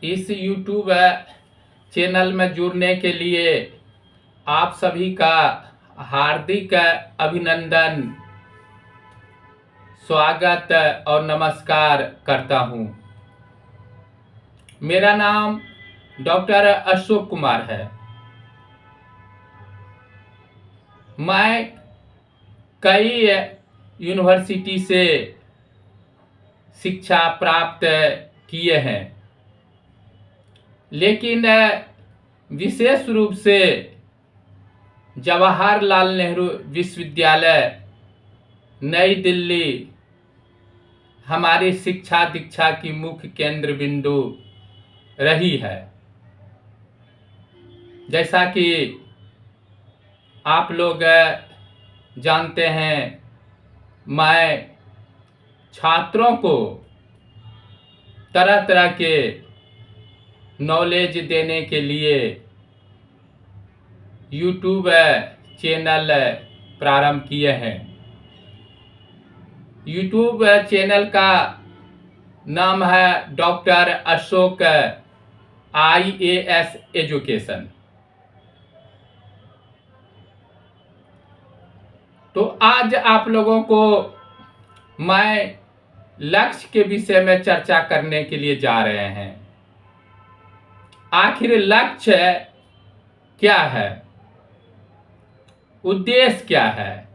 इस YouTube channel में जुड़ने के लिए आप सभी का हार्दिक अभिनंदन, स्वागत और नमस्कार करता हूं। मेरा नाम डॉक्टर अशोक कुमार है। मैं कई यूनिवर्सिटी से शिक्षा प्राप्त किए हैं, लेकिन विशेष रूप से जवाहरलाल नेहरू विश्वविद्यालय नई दिल्ली हमारी शिक्षा दीक्षा की मुख्य केंद्र बिंदु रही है। जैसा कि आप लोग जानते हैं, मैं छात्रों को तरह तरह के नॉलेज देने के लिए YouTube चैनल प्रारंभ किए हैं। YouTube चैनल का नाम है डॉक्टर अशोक IAS एजुकेशन। तो आज आप लोगों को मैं लक्ष्य के विषय में चर्चा करने के लिए जा रहे हैं। आखिर लक्ष्य क्या है, उद्देश्य क्या है,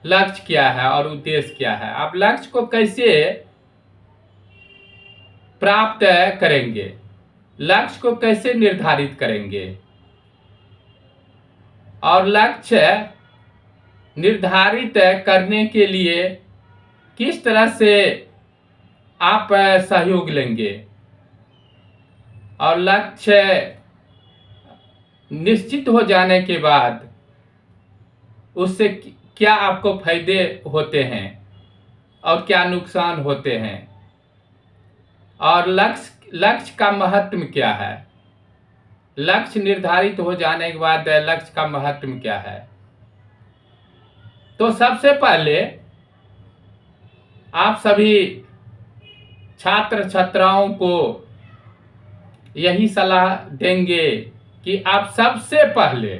लक्ष्य क्या है और उद्देश्य क्या है, आप लक्ष्य को कैसे प्राप्त करेंगे, लक्ष्य को कैसे निर्धारित करेंगे और लक्ष्य निर्धारित करने के लिए किस तरह से आप सहयोग लेंगे और लक्ष्य निश्चित हो जाने के बाद उससे क्या आपको फायदे होते हैं और क्या नुकसान होते हैं और लक्ष्य का महत्व क्या है, लक्ष्य निर्धारित हो जाने के बाद लक्ष्य का महत्व क्या है। तो सबसे पहले आप सभी छात्र छात्राओं को यही सलाह देंगे कि आप सबसे पहले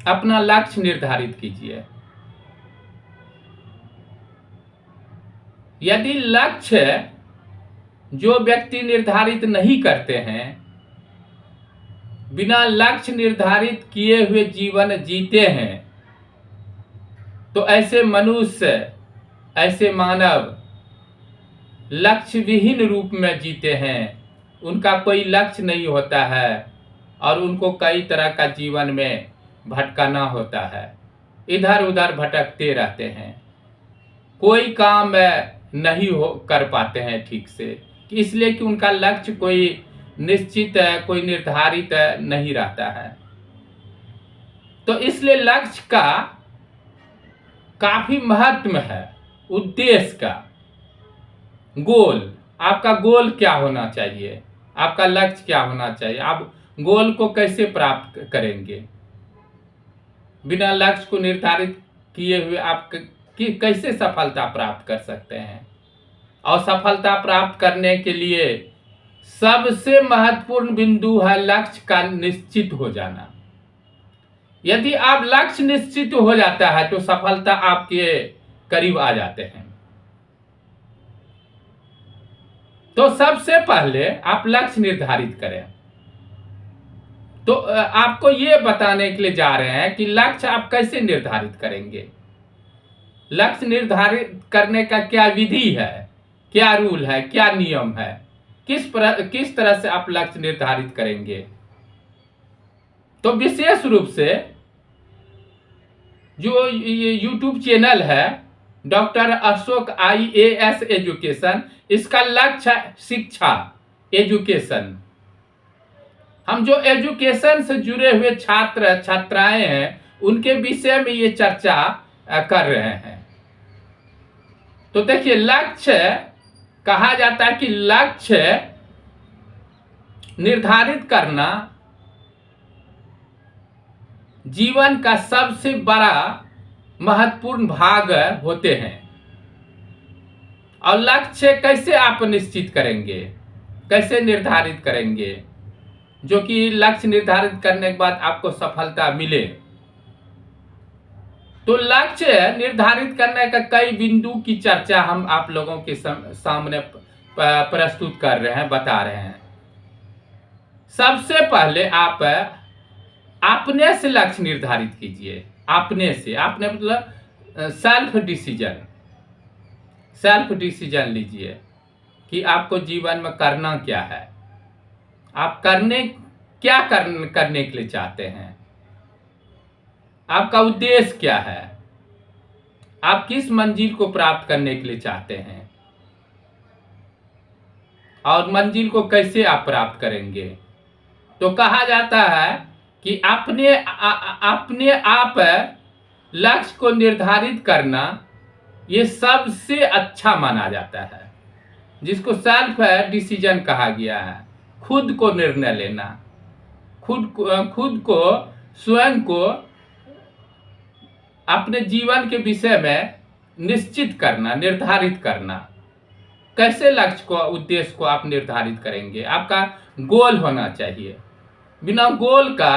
अपना लक्ष्य निर्धारित कीजिए। यदि लक्ष्य जो व्यक्ति निर्धारित नहीं करते हैं, बिना लक्ष्य निर्धारित किए हुए जीवन जीते हैं, तो ऐसे मनुष्य, ऐसे मानव लक्ष्य विहीन रूप में जीते हैं। उनका कोई लक्ष्य नहीं होता है और उनको कई तरह का जीवन में भटकाना होता है, इधर उधर भटकते रहते हैं, कोई काम नहीं कर पाते हैं ठीक से, इसलिए कि उनका लक्ष्य कोई निश्चित है, कोई निर्धारित नहीं रहता है। तो इसलिए लक्ष्य का काफी महत्व है। उद्देश्य का, गोल, आपका गोल क्या होना चाहिए, आपका लक्ष्य क्या होना चाहिए, आप गोल को कैसे प्राप्त करेंगे। बिना लक्ष्य को निर्धारित किए हुए आप कैसे सफलता प्राप्त कर सकते हैं। और सफलता प्राप्त करने के लिए सबसे महत्वपूर्ण बिंदु है लक्ष्य का निश्चित हो जाना। यदि आप लक्ष्य निश्चित हो जाता है तो सफलता आपके करीब आ जाते हैं। तो सबसे पहले आप लक्ष्य निर्धारित करें। तो आपको ये बताने के लिए जा रहे हैं कि लक्ष्य आप कैसे निर्धारित करेंगे, लक्ष्य निर्धारित करने का क्या विधि है, क्या रूल है, क्या नियम है, किस तरह से आप लक्ष्य निर्धारित करेंगे। तो विशेष रूप से जो ये YouTube चैनल है डॉक्टर अशोक IAS एजुकेशन, इसका लक्ष्य शिक्षा, एजुकेशन। हम जो एजुकेशन से जुड़े हुए छात्र छात्राएं हैं उनके विषय में ये चर्चा कर रहे हैं। तो देखिए, लक्ष्य कहा जाता है कि लक्ष्य निर्धारित करना जीवन का सबसे बड़ा महत्वपूर्ण भाग होते हैं। और लक्ष्य कैसे आप निश्चित करेंगे, कैसे निर्धारित करेंगे, जो कि लक्ष्य निर्धारित करने के बाद आपको सफलता मिले। तो लक्ष्य निर्धारित करने का कई बिंदु की चर्चा हम आप लोगों के सामने प्रस्तुत कर रहे हैं, बता रहे हैं। सबसे पहले आप अपने से लक्ष्य निर्धारित कीजिए। अपने से, आपने मतलब सेल्फ डिसीजन लीजिए कि आपको जीवन में करना क्या है, आप करने के लिए चाहते हैं, आपका उद्देश्य क्या है, आप किस मंजिल को प्राप्त करने के लिए चाहते हैं और मंजिल को कैसे आप प्राप्त करेंगे। तो कहा जाता है कि अपने आप लक्ष्य को निर्धारित करना ये सबसे अच्छा माना जाता है, जिसको सेल्फ डिसीजन कहा गया है। खुद को निर्णय लेना, खुद को स्वयं को अपने जीवन के विषय में निश्चित करना, निर्धारित करना। कैसे लक्ष्य को, उद्देश्य को आप निर्धारित करेंगे। आपका गोल होना चाहिए। बिना गोल का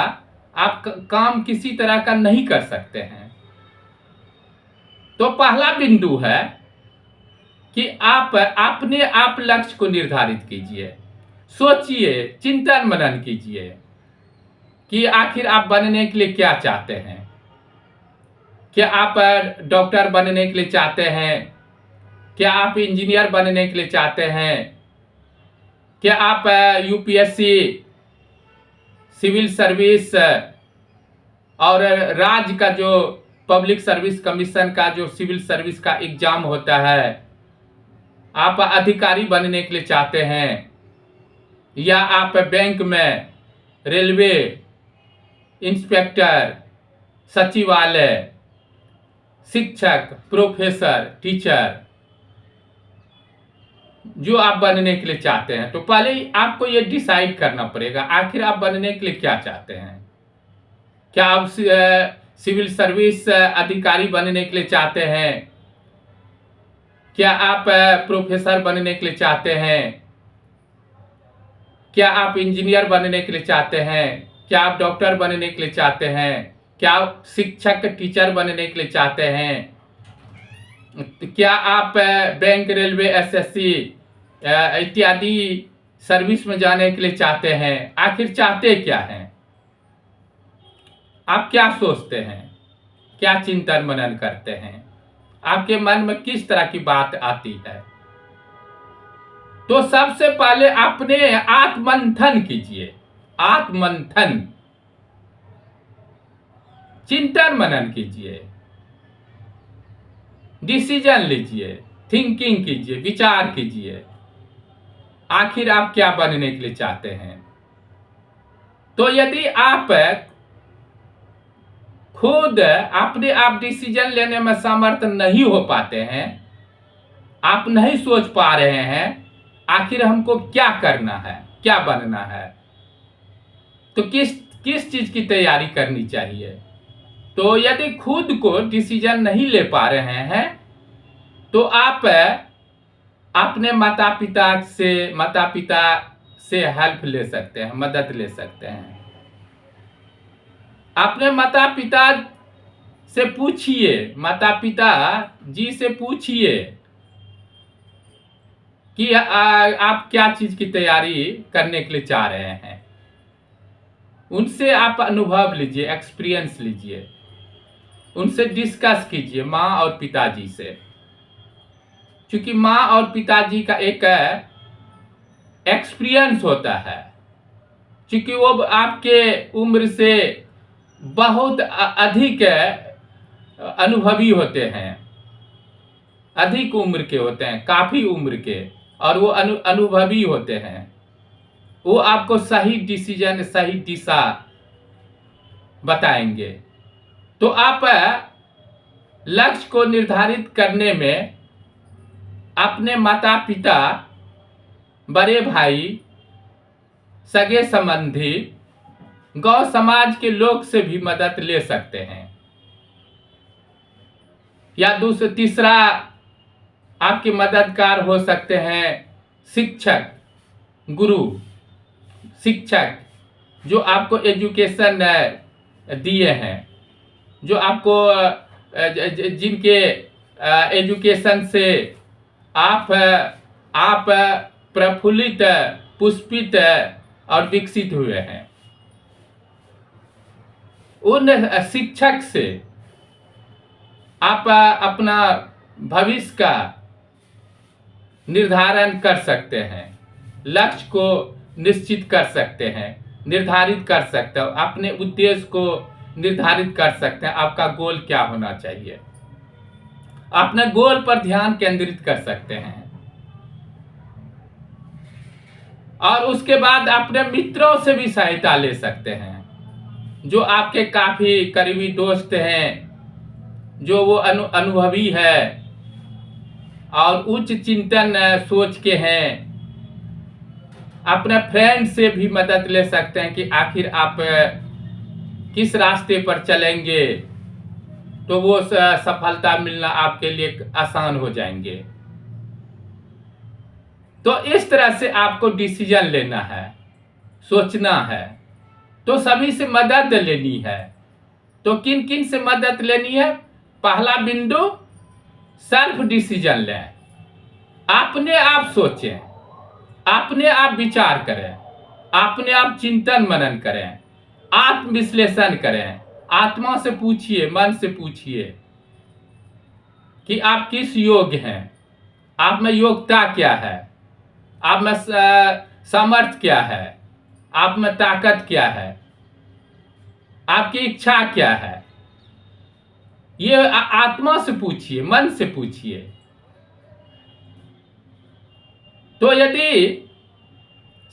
आप काम किसी तरह का नहीं कर सकते हैं। तो पहला बिंदु है कि आप अपने आप लक्ष्य को निर्धारित कीजिए। सोचिए, चिंतन मनन कीजिए कि आखिर आप बनने के लिए क्या चाहते हैं। क्या आप डॉक्टर बनने के लिए चाहते हैं? क्या आप इंजीनियर बनने के लिए चाहते हैं? क्या आप यूपीएससी, सिविल सर्विस और राज्य का जो पब्लिक सर्विस कमीशन का जो सिविल सर्विस का एग्जाम होता है, आप अधिकारी बनने के लिए चाहते हैं? या आप बैंक में रेलवे इंस्पेक्टर, सचिवालय, शिक्षक, प्रोफेसर, टीचर जो आप बनने के लिए चाहते हैं, तो पहले ही आपको ये डिसाइड करना पड़ेगा आखिर आप बनने के लिए क्या चाहते हैं। क्या आप सिविल सर्विस अधिकारी बनने के लिए चाहते हैं? क्या आप प्रोफेसर बनने के लिए चाहते हैं? क्या आप इंजीनियर बनने के लिए चाहते हैं? क्या आप डॉक्टर बनने के लिए चाहते हैं? क्या आप शिक्षक, टीचर बनने के लिए चाहते हैं? क्या आप बैंक, रेलवे, एसएससी इत्यादि सर्विस में जाने के लिए चाहते हैं? आखिर चाहते क्या हैं? आप क्या सोचते हैं? क्या चिंतन मनन करते हैं? आपके मन में किस तरह की बात आती है? तो सबसे पहले अपने आत्ममंथन कीजिए। आत्ममंथन, चिंतन मनन कीजिए, डिसीजन लीजिए, थिंकिंग कीजिए, विचार कीजिए आखिर आप क्या बनने के लिए चाहते हैं। तो यदि आप खुद अपने आप डिसीजन लेने में समर्थ नहीं हो पाते हैं, आप नहीं सोच पा रहे हैं आखिर हमको क्या करना है, क्या बनना है, तो किस चीज की तैयारी करनी चाहिए। तो यदि खुद को डिसीजन नहीं ले पा रहे हैं तो आप अपने माता पिता से हेल्प ले सकते हैं, मदद ले सकते हैं। अपने माता पिता से पूछिए, माता पिता जी से पूछिए कि आप क्या चीज की तैयारी करने के लिए चाह रहे हैं। उनसे आप अनुभव लीजिए, एक्सपीरियंस लीजिए, उनसे डिस्कस कीजिए, माँ और पिताजी से। क्योंकि माँ और पिताजी का एक एक्सपीरियंस होता है, क्योंकि वो आपके उम्र से बहुत अधिक अनुभवी होते हैं, अधिक उम्र के होते हैं, काफी उम्र के, और वो अनुभवी होते हैं। वो आपको सही डिसीजन, सही दिशा बताएंगे। तो आप लक्ष्य को निर्धारित करने में अपने माता पिता, बड़े भाई, सगे संबंधी, गौ समाज के लोग से भी मदद ले सकते हैं। या तीसरा आपके मददगार हो सकते हैं शिक्षक, गुरु, शिक्षक जो आपको एजुकेशन दिए हैं, जो आपको जिनके एजुकेशन से आप प्रफुल्लित, पुष्पित और विकसित हुए हैं। उन शिक्षक से आप अपना भविष्य का निर्धारण कर सकते हैं, लक्ष्य को निश्चित कर सकते हैं, निर्धारित कर सकते हो, अपने उद्देश्य को निर्धारित कर सकते हैं। आपका गोल क्या होना चाहिए, अपने गोल पर ध्यान केंद्रित कर सकते हैं। और उसके बाद अपने मित्रों से भी सहायता ले सकते हैं, जो आपके काफी करीबी दोस्त हैं, जो वो अनुभवी है और उच्च चिंतन सोच के हैं। अपने फ्रेंड से भी मदद ले सकते हैं कि आखिर आप किस रास्ते पर चलेंगे तो वो सफलता मिलना आपके लिए आसान हो जाएंगे। तो इस तरह से आपको डिसीजन लेना है, सोचना है। तो सभी से मदद लेनी है। तो किन किन से मदद लेनी है? पहला बिंदु, सेल्फ डिसीजन लें। अपने आप सोचें, अपने आप विचार करें, अपने आप चिंतन मनन करें, आत्मविश्लेषण करें। आत्मा से पूछिए, मन से पूछिए कि आप किस योग्य हैं, आप में योग्यता क्या है, आप में सामर्थ्य क्या है, आप में ताकत क्या है, आपकी इच्छा क्या है। ये आत्मा से पूछिए, मन से पूछिए। तो यदि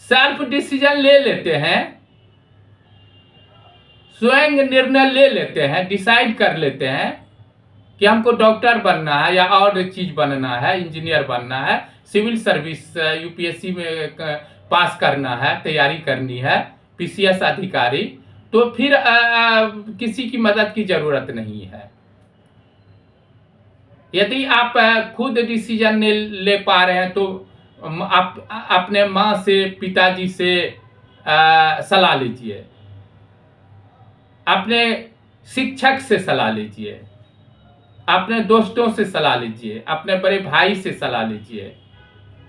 सेल्फ डिसीजन ले लेते हैं, स्वयं निर्णय ले लेते हैं, डिसाइड कर लेते हैं कि हमको डॉक्टर बनना है या और चीज बनना है, इंजीनियर बनना है, सिविल सर्विस यूपीएससी में पास करना है, तैयारी करनी है, पीसीएस अधिकारी, तो फिर किसी की मदद की जरूरत नहीं है। यदि आप खुद डिसीजन ले पा रहे हैं तो आप अपने माँ से, पिताजी से सलाह लीजिए, अपने शिक्षक से सलाह लीजिए, अपने दोस्तों से सलाह लीजिए, अपने बड़े भाई से सलाह लीजिए,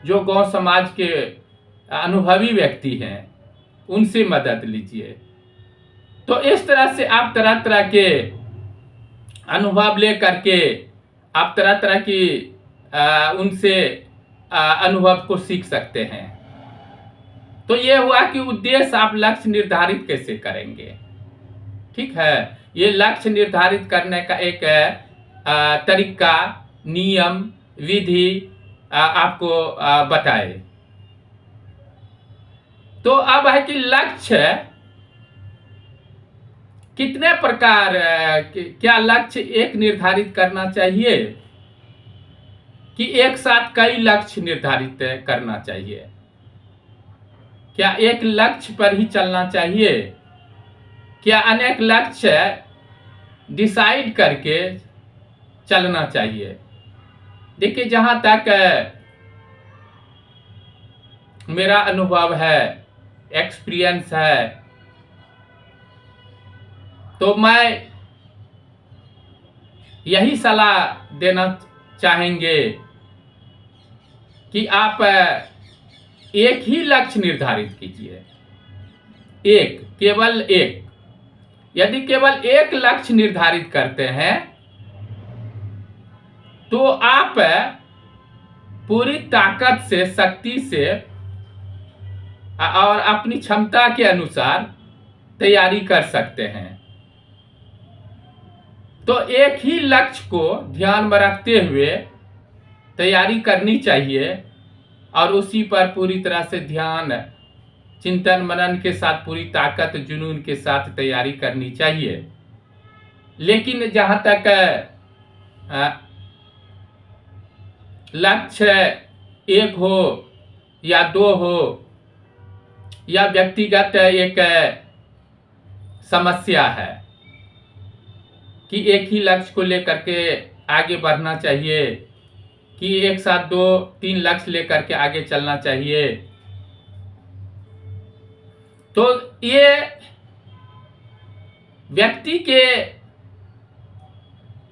जो गांव समाज के अनुभवी व्यक्ति हैं, उनसे मदद लीजिए। तो इस तरह से आप तरह तरह के अनुभव ले करके आप तरह तरह की उनसे अनुभव को सीख सकते हैं। तो ये हुआ कि उद्देश्य, आप लक्ष्य निर्धारित कैसे करेंगे। ठीक है, ये लक्ष्य निर्धारित करने का एक तरीका, नियम, विधि आपको बताए। तो अब है कि लक्ष्य कितने प्रकार, क्या लक्ष्य एक निर्धारित करना चाहिए कि एक साथ कई लक्ष्य निर्धारित करना चाहिए? क्या एक लक्ष्य पर ही चलना चाहिए? क्या अनेक लक्ष्य डिसाइड करके चलना चाहिए? देखिए, जहां तक मेरा अनुभव है, एक्सपीरियंस है, तो मैं यही सलाह देना चाहेंगे कि आप एक ही लक्ष्य निर्धारित कीजिए, एक, केवल एक। यदि केवल एक लक्ष्य निर्धारित करते हैं तो आप पूरी ताकत से, शक्ति से और अपनी क्षमता के अनुसार तैयारी कर सकते हैं। तो एक ही लक्ष्य को ध्यान में रखते हुए तैयारी करनी चाहिए और उसी पर पूरी तरह से ध्यान, चिंतन मनन के साथ, पूरी ताकत, जुनून के साथ तैयारी करनी चाहिए। लेकिन जहां तक लक्ष्य एक हो या दो हो या व्यक्तिगत एक समस्या है कि एक ही लक्ष्य को लेकर के आगे बढ़ना चाहिए कि एक साथ 2-3 लक्ष्य लेकर के आगे चलना चाहिए। तो ये व्यक्ति के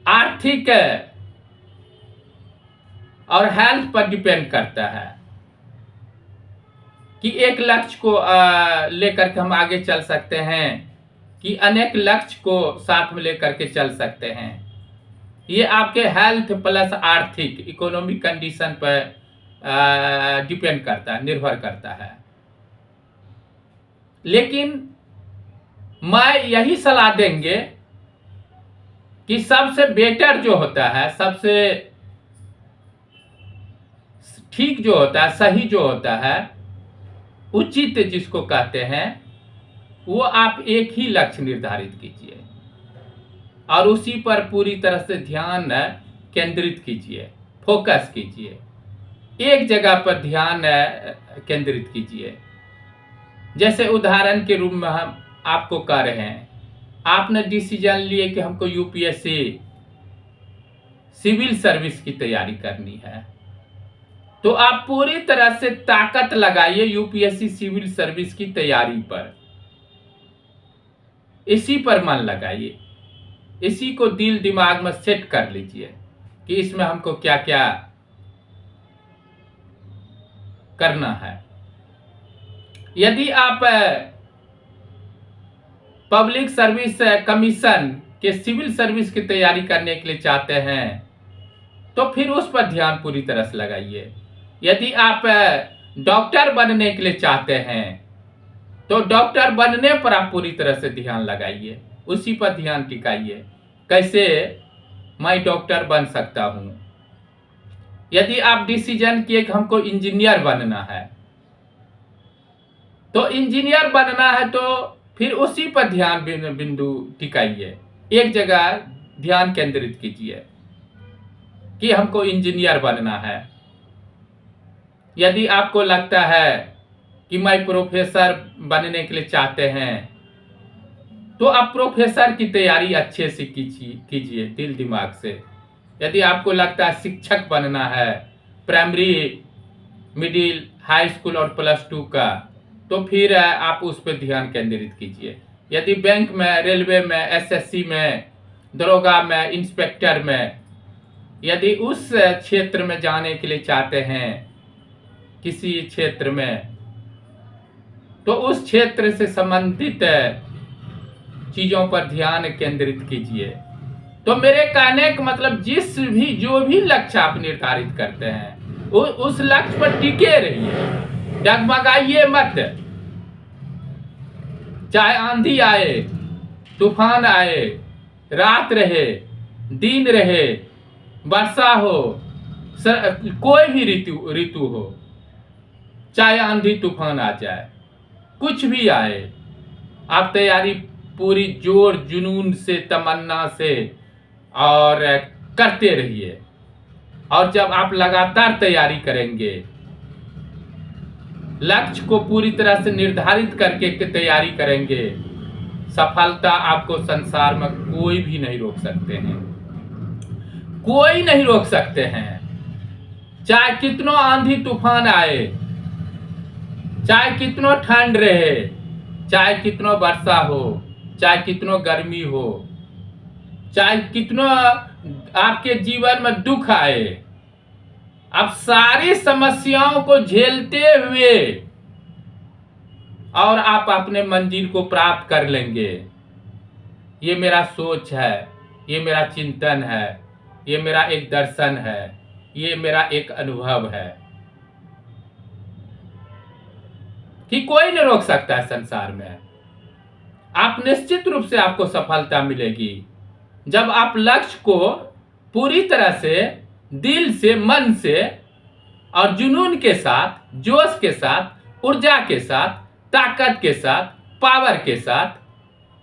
आर्थिक और हेल्थ पर डिपेंड करता है कि एक लक्ष्य को लेकर के हम आगे चल सकते हैं कि अनेक लक्ष्य को साथ में लेकर के चल सकते हैं। ये आपके हेल्थ प्लस आर्थिक इकोनॉमिक कंडीशन पर डिपेंड करता है, निर्भर करता है। लेकिन मैं यही सलाह देंगे कि सबसे बेटर जो होता है, सबसे ठीक जो होता है, सही जो होता है, उचित जिसको कहते हैं, वो आप एक ही लक्ष्य निर्धारित कीजिए और उसी पर पूरी तरह से ध्यान केंद्रित कीजिए, फोकस कीजिए, एक जगह पर ध्यान केंद्रित कीजिए। जैसे उदाहरण के रूप में हम आपको कह रहे हैं, आपने डिसीजन लिए कि हमको यूपीएससी सिविल सर्विस की तैयारी करनी है, तो आप पूरी तरह से ताकत लगाइए यूपीएससी सिविल सर्विस की तैयारी पर, इसी पर मन लगाइए, इसी को दिल दिमाग में सेट कर लीजिए कि इसमें हमको क्या क्या करना है। यदि आप पब्लिक सर्विस कमीशन के सिविल सर्विस की तैयारी करने के लिए चाहते हैं तो फिर उस पर ध्यान पूरी तरह से लगाइए। यदि आप डॉक्टर बनने के लिए चाहते हैं तो डॉक्टर बनने पर आप पूरी तरह से ध्यान लगाइए, उसी पर ध्यान टिकाइए, कैसे मैं डॉक्टर बन सकता हूँ। यदि आप डिसीजन किए कि हमको इंजीनियर बनना है तो इंजीनियर बनना है तो फिर उसी पर ध्यान बिंदु टिकाइए, एक जगह ध्यान केंद्रित कीजिए कि हमको इंजीनियर बनना है। यदि आपको लगता है कि मैं प्रोफेसर बनने के लिए चाहते हैं तो आप प्रोफेसर की तैयारी अच्छे से कीजिए दिल दिमाग से। यदि आपको लगता है शिक्षक बनना है, प्राइमरी, मिडिल, हाई स्कूल और +2 का, तो फिर आप उस पर ध्यान केंद्रित कीजिए। यदि बैंक में, रेलवे में, एसएससी में, दरोगा में, इंस्पेक्टर में, यदि उस क्षेत्र में जाने के लिए चाहते हैं किसी क्षेत्र में, तो उस क्षेत्र से संबंधित चीज़ों पर ध्यान केंद्रित कीजिए। तो मेरे कहने का मतलब जो भी लक्ष्य आप निर्धारित करते हैं उस लक्ष्य पर टिके रहिए, डगमगाइए मत। चाहे आंधी आए, तूफान आए, रात रहे, दिन रहे, वर्षा हो, कोई भी ऋतु हो, चाहे आंधी तूफान आ जाए, कुछ भी आए, आप तैयारी पूरी जोर जुनून से, तमन्ना से और करते रहिए। और जब आप लगातार तैयारी करेंगे, लक्ष्य को पूरी तरह से निर्धारित करके तैयारी करेंगे, सफलता आपको संसार में कोई भी नहीं रोक सकते हैं, कोई नहीं रोक सकते हैं। चाहे कितनो आंधी तूफान आए, चाहे कितनो ठंड रहे, चाहे कितनो वर्षा हो, चाहे कितनो गर्मी हो, चाहे कितनो आपके जीवन में दुख आए, आप सारी समस्याओं को झेलते हुए और आप अपने मंजिल को प्राप्त कर लेंगे। ये मेरा सोच है, ये मेरा चिंतन है, ये मेरा एक दर्शन है, ये मेरा एक अनुभव है कि कोई नहीं रोक सकता है संसार में। आप निश्चित रूप से आपको सफलता मिलेगी जब आप लक्ष्य को पूरी तरह से दिल से, मन से और जुनून के साथ, जोश के साथ, ऊर्जा के साथ, ताकत के साथ, पावर के साथ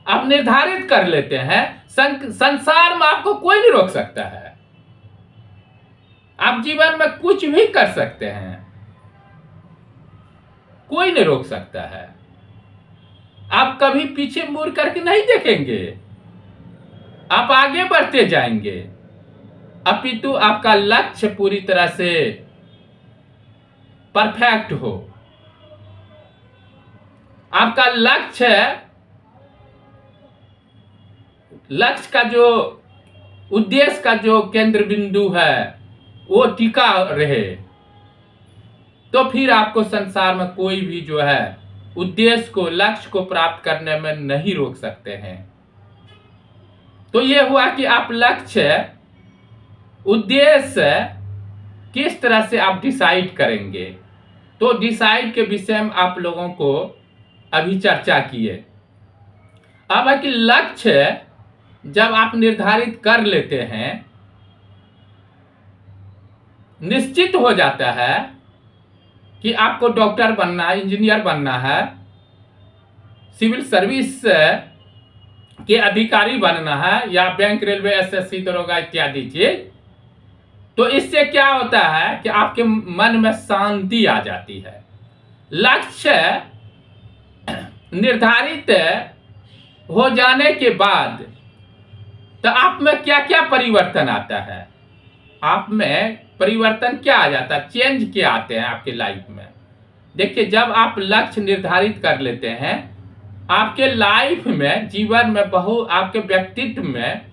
आप निर्धारित कर लेते हैं। संसार में आपको कोई नहीं रोक सकता है। आप जीवन में कुछ भी कर सकते हैं, कोई नहीं रोक सकता है। आप कभी पीछे मुड़ करके नहीं देखेंगे, आप आगे बढ़ते जाएंगे, अपितु आपका लक्ष्य पूरी तरह से परफेक्ट हो। आपका लक्ष्य का जो उद्देश्य का जो केंद्र बिंदु है वो टिका रहे, तो फिर आपको संसार में कोई भी जो है उद्देश्य को, लक्ष्य को प्राप्त करने में नहीं रोक सकते हैं। तो ये हुआ कि आप लक्ष्य, उद्देश्य किस तरह से आप डिसाइड करेंगे। तो डिसाइड के विषय में आप लोगों को अभी चर्चा किए। अब है कि लक्ष्य जब आप निर्धारित कर लेते हैं, निश्चित हो जाता है कि आपको डॉक्टर बनना है, इंजीनियर बनना है, सिविल सर्विस के अधिकारी बनना है, या बैंक, रेलवे, एसएससी, दरोगा इत्यादि चीज, तो इससे क्या होता है कि आपके मन में शांति आ जाती है। लक्ष्य निर्धारित हो जाने के बाद तो आप में क्या क्या परिवर्तन आता है, आप में परिवर्तन क्या आ जाता है, चेंज क्या आते हैं आपके लाइफ में। देखिए, जब आप लक्ष्य निर्धारित कर लेते हैं, आपके लाइफ में, जीवन में, आपके व्यक्तित्व में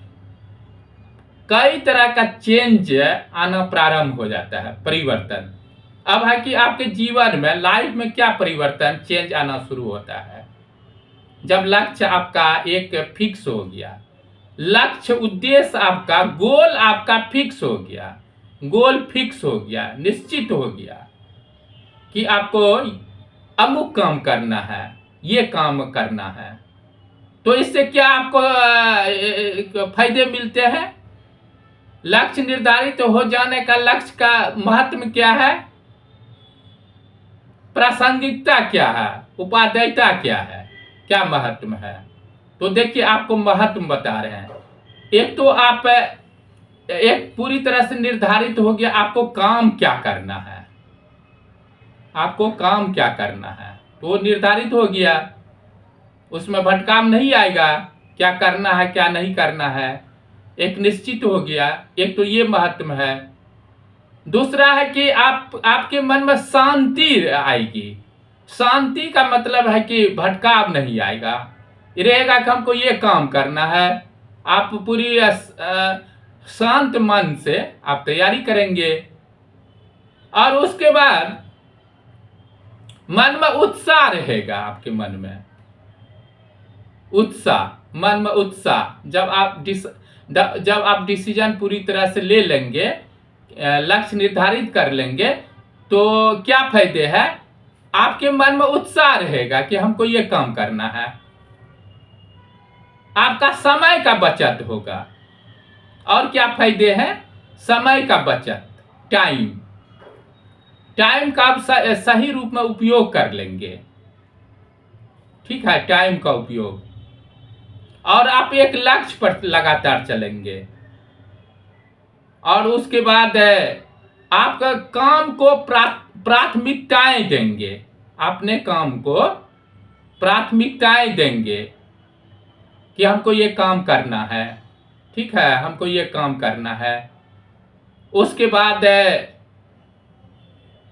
कई तरह का चेंज आना प्रारंभ हो जाता है, परिवर्तन। अब है कि आपके जीवन में, लाइफ में क्या परिवर्तन, चेंज आना शुरू होता है जब लक्ष्य आपका एक फिक्स हो गया। लक्ष्य, उद्देश्य आपका, गोल आपका फिक्स हो गया, गोल फिक्स हो गया, निश्चित हो गया कि आपको अमुक काम करना है, ये काम करना है। तो इससे क्या आपको फायदे मिलते हैं। लक्ष्य निर्धारित हो जाने का लक्ष्य का महत्व क्या है, प्रासंगिकता क्या है, उपादेयता क्या है, क्या महत्व है। तो देखिए, आपको महत्व बता रहे हैं। एक तो आप एक पूरी तरह से निर्धारित हो गया आपको काम क्या करना है, आपको काम क्या करना है, तो वो निर्धारित हो गया, उसमें भटकाम नहीं आएगा, क्या करना है क्या नहीं करना है, एक निश्चित हो गया। एक तो ये महत्व है। दूसरा है कि आपके मन में शांति आएगी। शांति का मतलब है कि भटकाव नहीं आएगा, रहेगा कि हमको ये काम करना है। आप पूरी शांत मन से आप तैयारी करेंगे, और उसके बाद मन में उत्साह रहेगा, आपके मन में उत्साह, मन में उत्साह। जब आप डिसीजन पूरी तरह से ले लेंगे, लक्ष्य निर्धारित कर लेंगे, तो क्या फायदे हैं, आपके मन में उत्साह रहेगा कि हमको ये काम करना है। आपका समय का बचत होगा। और क्या फायदे हैं, समय का बचत, टाइम का आप सही रूप में उपयोग कर लेंगे, ठीक है, टाइम का उपयोग। और आप एक लक्ष्य पर लगातार चलेंगे, और उसके बाद आपका काम को प्राथमिकताएं देंगे, अपने काम को प्राथमिकताएं देंगे कि हमको ये काम करना है, ठीक है, हमको ये काम करना है। उसके बाद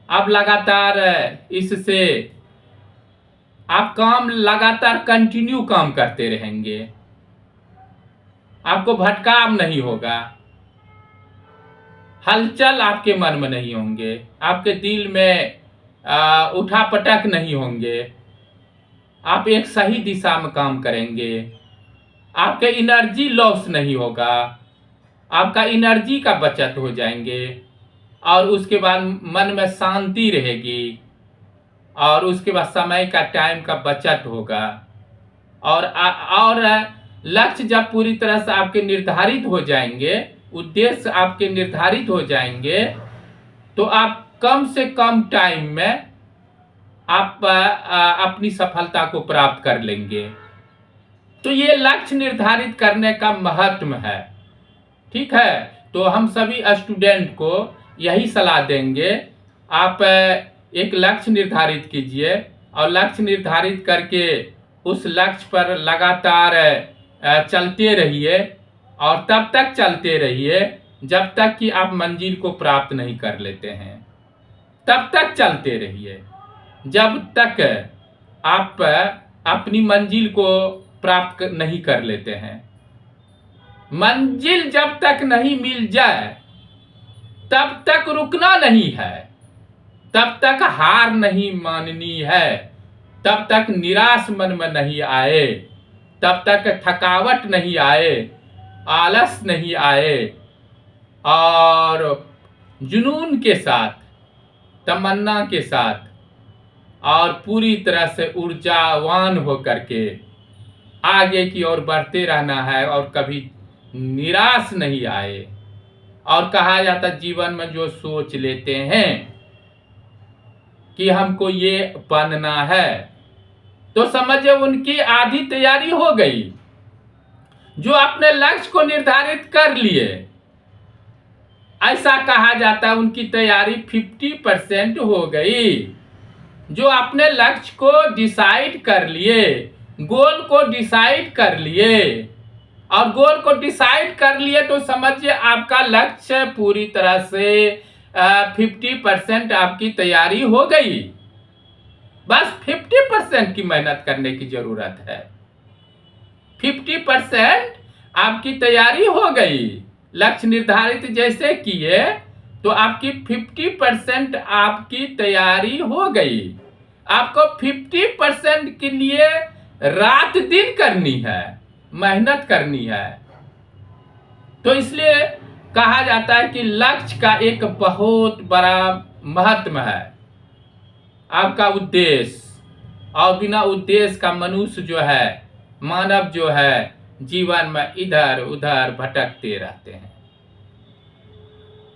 आप लगातार इससे आप काम लगातार कंटिन्यू काम करते रहेंगे, आपको भटकाव नहीं होगा, हलचल आपके मन में नहीं होंगे, आपके दिल में उठापटक नहीं होंगे, आप एक सही दिशा में काम करेंगे, आपके एनर्जी लॉस नहीं होगा, आपका एनर्जी का बचत हो जाएंगे, और उसके बाद मन में शांति रहेगी, और उसके बाद समय का, टाइम का बचत होगा। और लक्ष्य जब पूरी तरह से आपके निर्धारित हो जाएंगे, उद्देश्य आपके निर्धारित हो जाएंगे, तो आप कम से कम टाइम में आप अपनी सफलता को प्राप्त कर लेंगे। तो ये लक्ष्य निर्धारित करने का महत्व है, ठीक है। तो हम सभी स्टूडेंट को यही सलाह देंगे, आप एक लक्ष्य निर्धारित कीजिए, और लक्ष्य निर्धारित करके उस लक्ष्य पर लगातार चलते रहिए, और तब तक चलते रहिए जब तक कि आप मंजिल को प्राप्त नहीं कर लेते हैं, तब तक चलते रहिए। जब तक आप अपनी मंजिल को प्राप्त नहीं कर लेते हैं, मंजिल जब तक नहीं मिल जाए तब तक रुकना नहीं है, तब तक हार नहीं माननी है, तब तक निराश मन में नहीं आए, तब तक थकावट नहीं आए, आलस नहीं आए, और जुनून के साथ, तमन्ना के साथ और पूरी तरह से ऊर्जावान होकर के आगे की ओर बढ़ते रहना है और कभी निराश नहीं आए। और कहा जाता जीवन में जो सोच लेते हैं कि हमको ये बनना है, तो समझे उनकी आधी तैयारी हो गई। जो अपने लक्ष्य को निर्धारित कर लिए, ऐसा कहा जाता उनकी तैयारी 50% हो गई। जो अपने लक्ष्य को डिसाइड कर लिए, गोल को डिसाइड कर लिए, और गोल को डिसाइड कर लिए, तो समझिए आपका लक्ष्य पूरी तरह से 50% आपकी तैयारी हो गई। बस 50% की मेहनत करने की जरूरत है। 50% आपकी तैयारी हो गई। लक्ष्य निर्धारित जैसे किए तो आपकी 50% आपकी तैयारी हो गई। आपको 50% के लिए रात दिन करनी है, मेहनत करनी है। तो इसलिए कहा जाता है कि लक्ष्य का एक बहुत बड़ा महत्व है, आपका उद्देश्य। और बिना उद्देश्य का मनुष्य जो है, मानव जो है, जीवन में इधर उधर भटकते रहते हैं।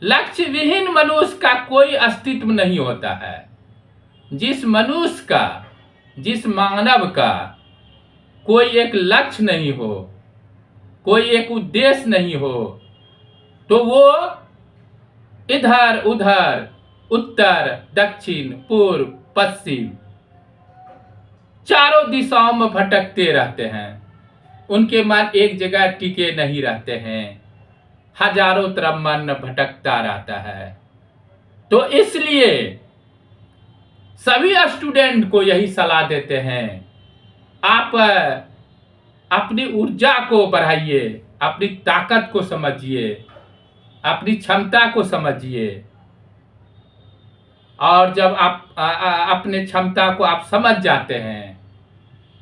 लक्ष्य विहीन मनुष्य का कोई अस्तित्व नहीं होता है। जिस मनुष्य का, जिस मानव का कोई एक लक्ष्य नहीं हो, कोई एक उद्देश्य नहीं हो, तो वो इधर उधर, उत्तर दक्षिण पूर्व पश्चिम, चारों दिशाओं में भटकते रहते हैं। उनके मन एक जगह टिके नहीं रहते हैं, हजारों तरफ मन भटकता रहता है। तो इसलिए सभी स्टूडेंट को यही सलाह देते हैं, आप अपनी ऊर्जा को बढ़ाइए, अपनी ताकत को समझिए, अपनी क्षमता को समझिए। और जब आप अपने क्षमता को आप समझ जाते हैं,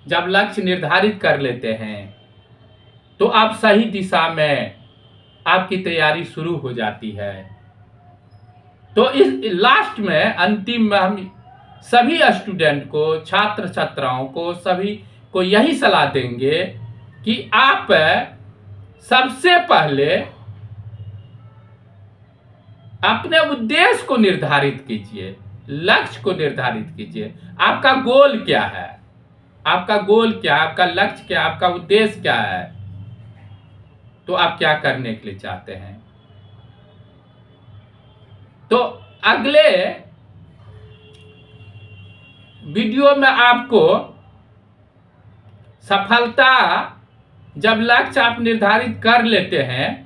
जब लक्ष्य निर्धारित कर लेते हैं, तो आप सही दिशा में आपकी तैयारी शुरू हो जाती है। तो इस लास्ट में, अंतिम में, हम सभी स्टूडेंट को, छात्र छात्राओं को, सभी को यही सलाह देंगे कि आप सबसे पहले अपने उद्देश्य को निर्धारित कीजिए, लक्ष्य को निर्धारित कीजिए। आपका गोल क्या है, आपका गोल क्या, आपका लक्ष्य क्या, आपका उद्देश्य क्या है, तो आप क्या करने के लिए चाहते हैं। तो अगले वीडियो में आपको सफलता, जब लक्ष्य आप निर्धारित कर लेते हैं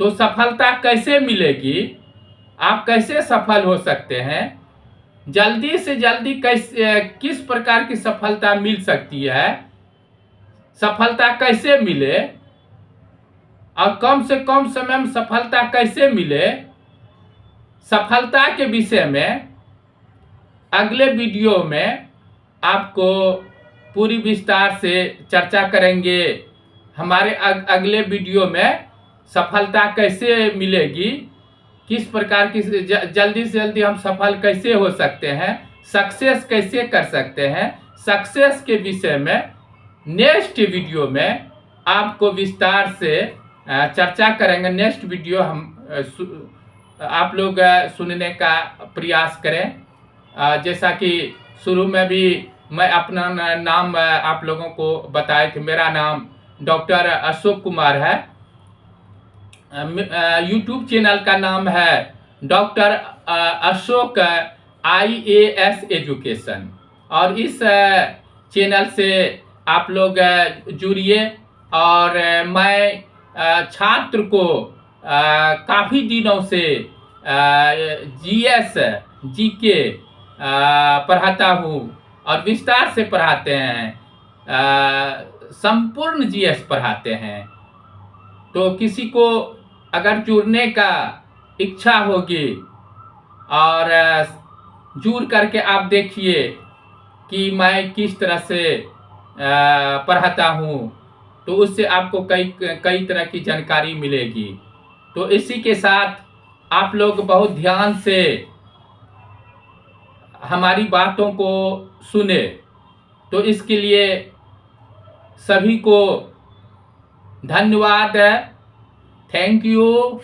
तो सफलता कैसे मिलेगी, आप कैसे सफल हो सकते हैं, जल्दी से जल्दी कैसे, किस प्रकार की सफलता मिल सकती है, सफलता कैसे मिले और कम से कम समय में सफलता कैसे मिले, सफलता के विषय में अगले वीडियो में आपको पूरी विस्तार से चर्चा करेंगे। हमारे अगले वीडियो में सफलता कैसे मिलेगी, किस प्रकार की जल्दी से जल्दी हम सफल कैसे हो सकते हैं, सक्सेस कैसे कर सकते हैं, सक्सेस के विषय में नेक्स्ट वीडियो में आपको विस्तार से चर्चा करेंगे। नेक्स्ट वीडियो हम आप लोग सुनने का प्रयास करें। जैसा कि शुरू में भी मैं अपना नाम आप लोगों को बताए थे, मेरा नाम डॉक्टर अशोक कुमार है। यूट्यूब चैनल का नाम है डॉक्टर अशोक IAS एजुकेशन। और इस चैनल से आप लोग जुड़िए और मैं छात्र को काफ़ी दिनों से जीएस जीके पढ़ाता हूँ और विस्तार से पढ़ाते हैं, संपूर्ण जीएस पढ़ाते हैं। तो किसी को अगर जुड़ने का इच्छा होगी और जुड़ करके आप देखिए कि मैं किस तरह से पढ़ाता हूँ, तो उससे आपको कई तरह की जानकारी मिलेगी। तो इसी के साथ आप लोग बहुत ध्यान से हमारी बातों को सुने। तो इसके लिए सभी को धन्यवाद, थैंक यू।